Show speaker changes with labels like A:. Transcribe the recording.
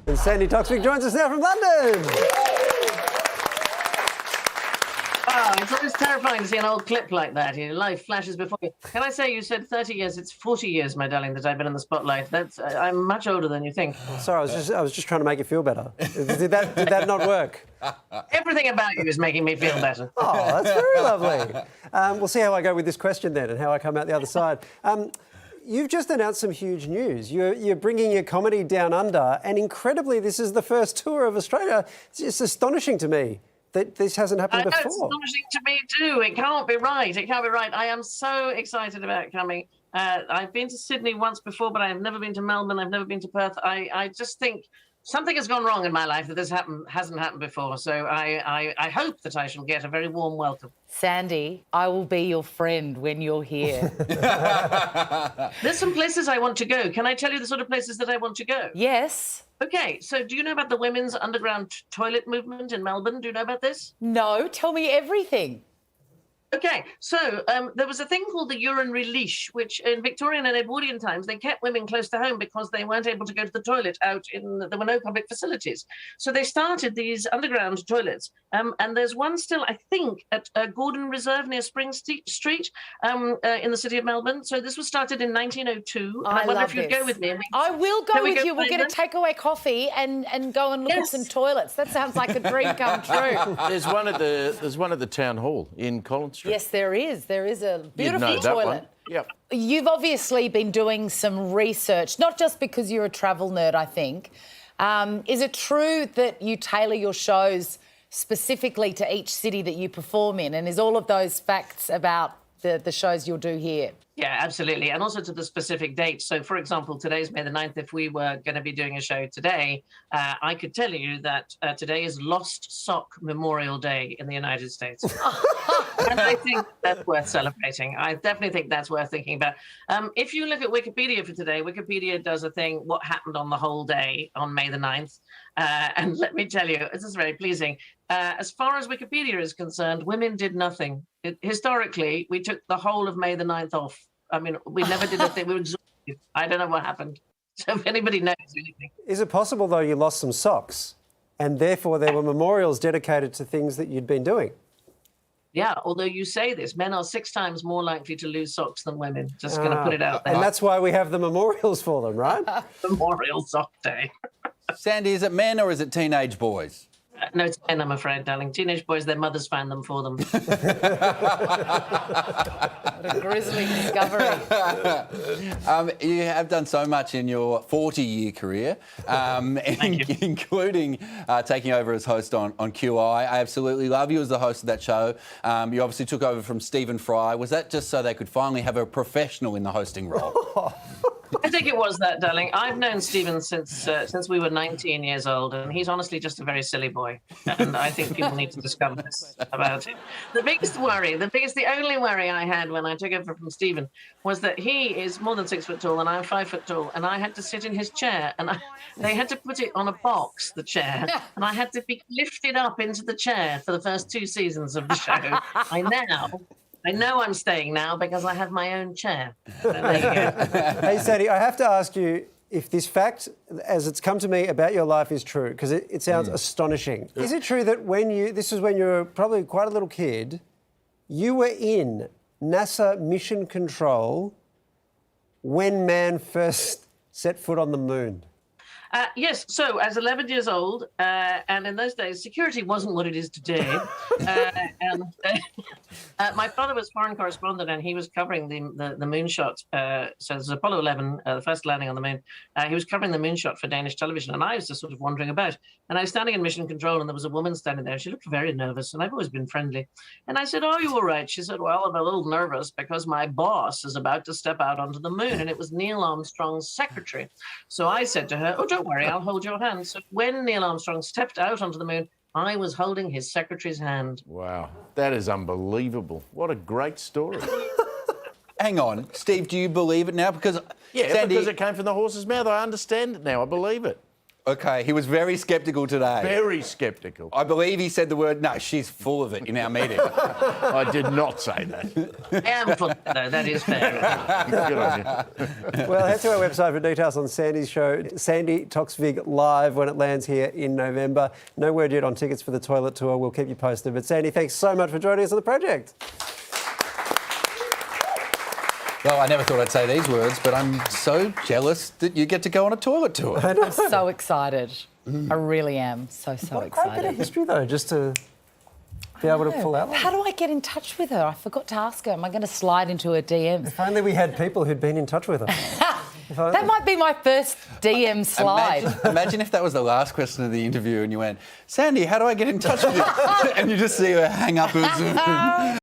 A: And Sandi Toksvig joins us now from London.
B: Oh, it's always terrifying to see an old clip like that. Your life flashes before you. Can I say, you said 30 years? It's 40 years, my darling, that I've been in the spotlight. I'm much older than you think.
A: Sorry, I was just trying to make you feel better. Did that not work?
B: Everything about you is making me feel better.
A: Oh, that's very lovely. We'll see how I go with this question then and how I come out the other side. You've just announced some huge news. You're bringing your comedy down under, and incredibly, this is the first tour of Australia. It's astonishing to me that this hasn't happened before.
B: It's astonishing to me too. It can't be right. It can't be right. I am so excited about coming. I've been to Sydney once before, but I've never been to Melbourne. I've never been to Perth. I just think something has gone wrong in my life that hasn't happened before. So I hope that I shall get a very warm welcome.
C: Sandy, I will be your friend when you're here.
B: There's some places I want to go. Can I tell you the sort of places that I want to go?
C: Yes.
B: Okay, so do you know about the women's underground toilet movement in Melbourne? Do you know about this?
C: No, tell me everything.
B: Okay, so there was a thing called the urinary leash, which in Victorian and Edwardian times, they kept women close to home because they weren't able to go to the toilet there were no public facilities. So they started these underground toilets. And there's one still, I think, at Gordon Reserve near Spring Street in the city of Melbourne. So this was started in 1902. And I wonder if you'd go with me.
C: I will go with you. We'll get a takeaway coffee and go and look at some toilets. That sounds like a dream come true.
D: There's one at the town hall in Collins Street.
C: Yes, there is. There is a beautiful toilet.
D: Yep.
C: You've obviously been doing some research, not just because you're a travel nerd, I think. Is it true that you tailor your shows specifically to each city that you perform in? And is all of those facts about the shows you'll do here?
B: Yeah, absolutely. And also to the specific dates. So, for example, today's May the 9th. If we were going to be doing a show today, I could tell you that today is Lost Sock Memorial Day in the United States. And I think that's worth celebrating. I definitely think that's worth thinking about. If you look at Wikipedia for today, Wikipedia does a thing, what happened on the whole day on May the 9th. And let me tell you, this is very pleasing. As far as Wikipedia is concerned, women did nothing. Historically, we took the whole of May the 9th off. I mean, we never did a thing. We were exhausted. I don't know what happened. So if anybody knows anything.
A: Is it possible, though, you lost some socks and therefore there were memorials dedicated to things that you'd been doing?
B: Yeah, although you say this, men are 6 times more likely to lose socks than women. Just going to put it out there.
A: And that's why we have the memorials for them, right?
B: Memorial Sock Day.
E: Sandy, is it men or is it teenage boys?
B: No, it's men, I'm afraid, darling. Teenage boys, their mothers found them for them.
C: What a grisly discovery.
E: You have done so much in your 40-year career, including taking over as host on QI. I absolutely love you as the host of that show. You obviously took over from Stephen Fry. Was that just so they could finally have a professional in the hosting role?
B: I think it was that, darling. I've known Stephen since we were 19 years old, and he's honestly just a very silly boy. And I think people need to discover this about him. The only worry I had when I took over from Stephen was that he is more than 6 foot tall, and I'm 5 foot tall, and I had to sit in his chair, and they had to put it on a box, the chair, and I had to be lifted up into the chair for the first 2 seasons of the show. I know I'm staying now because I have my own chair. So there you go.
A: Hey, Sandi, I have to ask you if this fact, as it's come to me about your life, is true, because it sounds astonishing. Is it true that this was when you were probably quite a little kid, you were in NASA mission control when man first set foot on the moon?
B: Yes, so as 11 years old, and in those days, security wasn't what it is today. My father was foreign correspondent, and he was covering the moonshot. So there's Apollo 11, the first landing on the moon. He was covering the moonshot for Danish television, and I was just sort of wandering about. And I was standing in mission control, and there was a woman standing there. She looked very nervous, and I've always been friendly. And I said, "Oh, you all right?" She said, "Well, I'm a little nervous because my boss is about to step out onto the moon," and it was Neil Armstrong's secretary. So I said to her, "Oh, don't worry, I'll hold your hand." So when Neil Armstrong stepped out onto the moon, I was holding his secretary's hand.
D: Wow, that is unbelievable. What a great story.
E: Hang on, Steve, do you believe it now? Because
D: Yeah,
E: Sandy,
D: because it came from the horse's mouth. I understand it now. I believe it.
E: Okay, he was very sceptical today.
D: Very sceptical.
E: I believe he said the word, no, she's full of it in our meeting.
D: I did not say that.
B: I am full, though, that is fair.
D: Good on you.
A: Well, head to our website for details on Sandy's show, Sandi Toksvig Live, when it lands here in November. No word yet on tickets for the toilet tour. We'll keep you posted. But Sandi, thanks so much for joining us on the project.
E: Well, I never thought I'd say these words, but I'm so jealous that you get to go on a toilet tour.
C: I'm so excited. I really am so
A: What a great bit
C: excited.
A: of history, though, just to be able to pull out.
C: How do I get in touch with her? I forgot to ask her. Am I going to slide into her DMs?
A: If only we had people who'd been in touch with her.
C: That might be my first DM slide.
E: Imagine if that was the last question of the interview and you went, Sandi, how do I get in touch with you? And you just see her hang up her Zoom.